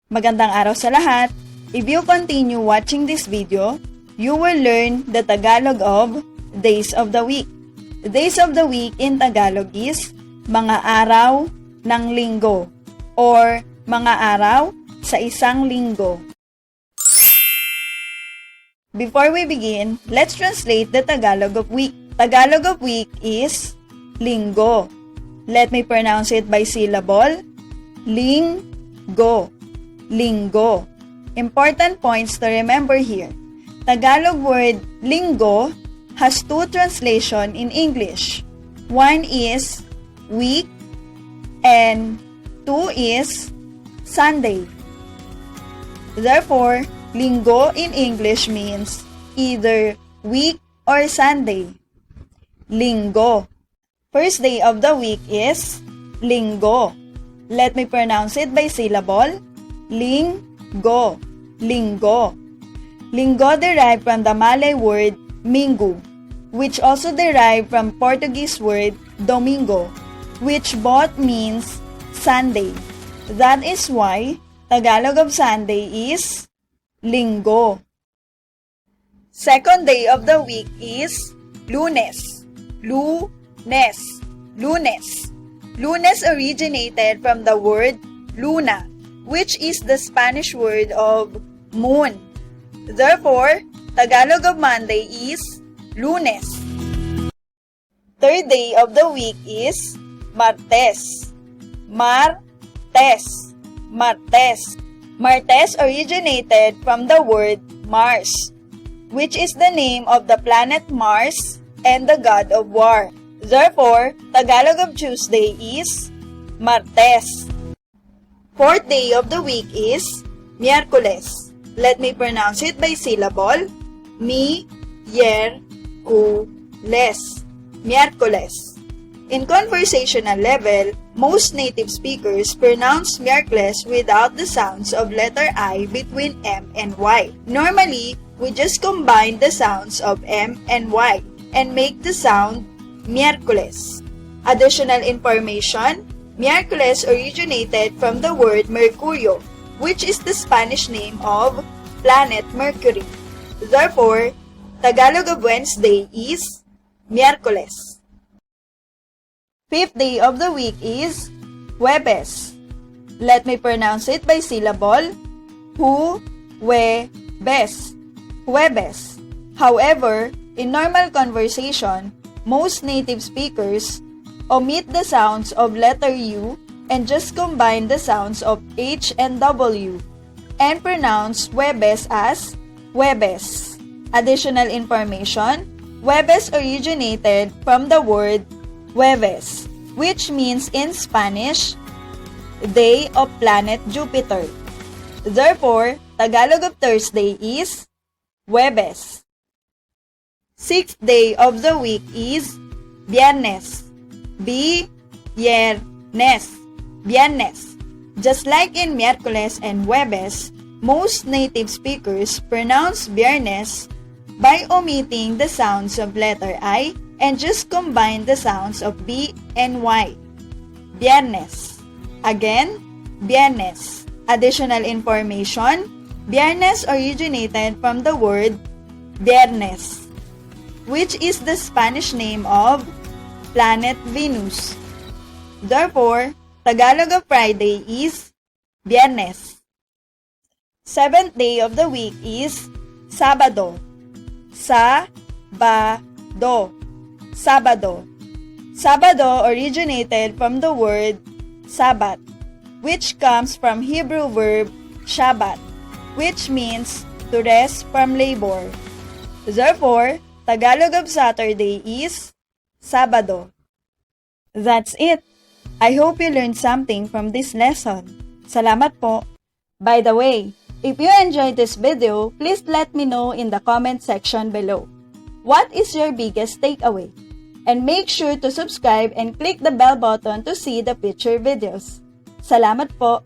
Magandang araw sa lahat! If you continue watching this video, you will learn the Tagalog of days of the week. The days of the week in Tagalog is mga araw ng linggo or mga araw sa isang linggo. Before we begin, let's translate the Tagalog of week. Tagalog of week is linggo. Let me pronounce it by syllable. Linggo. Linggo. Important points to remember here. Tagalog word linggo has two translations in English. One is week and two is Sunday. Therefore, linggo in English means either week or Sunday. Linggo. First day of the week is linggo. Let me pronounce it by syllable. Linggo. Linggo. Linggo derived from the Malay word minggu, which also derived from Portuguese word domingo, which both means Sunday. That is why Tagalog of Sunday is linggo. Second day of the week is lunes. Lunes. Lunes. Lunes originated from the word luna, which is the Spanish word of moon. Therefore, Tagalog of Monday is lunes. Third day of the week is martes. Martes. Martes. Martes originated from the word Mars, which is the name of the planet Mars and the god of war. Therefore, Tagalog of Tuesday is martes. Fourth day of the week is Miyerkules. Let me pronounce it by syllable. Mi-yer-ku-les. Miyerkules. In conversational level, most native speakers pronounce Miyerkules without the sounds of letter I between M and Y. Normally, we just combine the sounds of M and Y and make the sound Miyerkules. Additional information: Miyerkules originated from the word Mercurio, which is the Spanish name of planet Mercury. Therefore, Tagalog of Wednesday is Miyerkules. Fifth day of the week is Huwebes. Let me pronounce it by syllable. Huwebes. Huwebes. However, in normal conversation, most native speakers omit the sounds of letter U and just combine the sounds of H and W and pronounce Huwebes as Huwebes. Additional information: Huwebes originated from the word Jueves, which means in Spanish, day of planet Jupiter. Therefore, Tagalog of Thursday is Huwebes. Sixth day of the week is Viennese. Viennese. Viennese. Just like in Miyerkules and Huwebes, most native speakers pronounce Viernes by omitting the sounds of letter I and just combine the sounds of B and Y. Viernes. Again, Viernes. Additional information: Viernes originated from the word Viernes, which is the Spanish name of planet Venus. Therefore, Tagalog of Friday is Viernes. Seventh day of the week is Sabado. Sabado. Sabado. Sabado originated from the word Sabbath, which comes from Hebrew verb Shabbat, which means to rest from labor. Therefore, Tagalog of Saturday is Sabado. That's it. I hope you learned something from this lesson. Salamat po. By the way, if you enjoyed this video, please let me know in the comment section below. What is your biggest takeaway? And make sure to subscribe and click the bell button to see the future videos. Salamat po!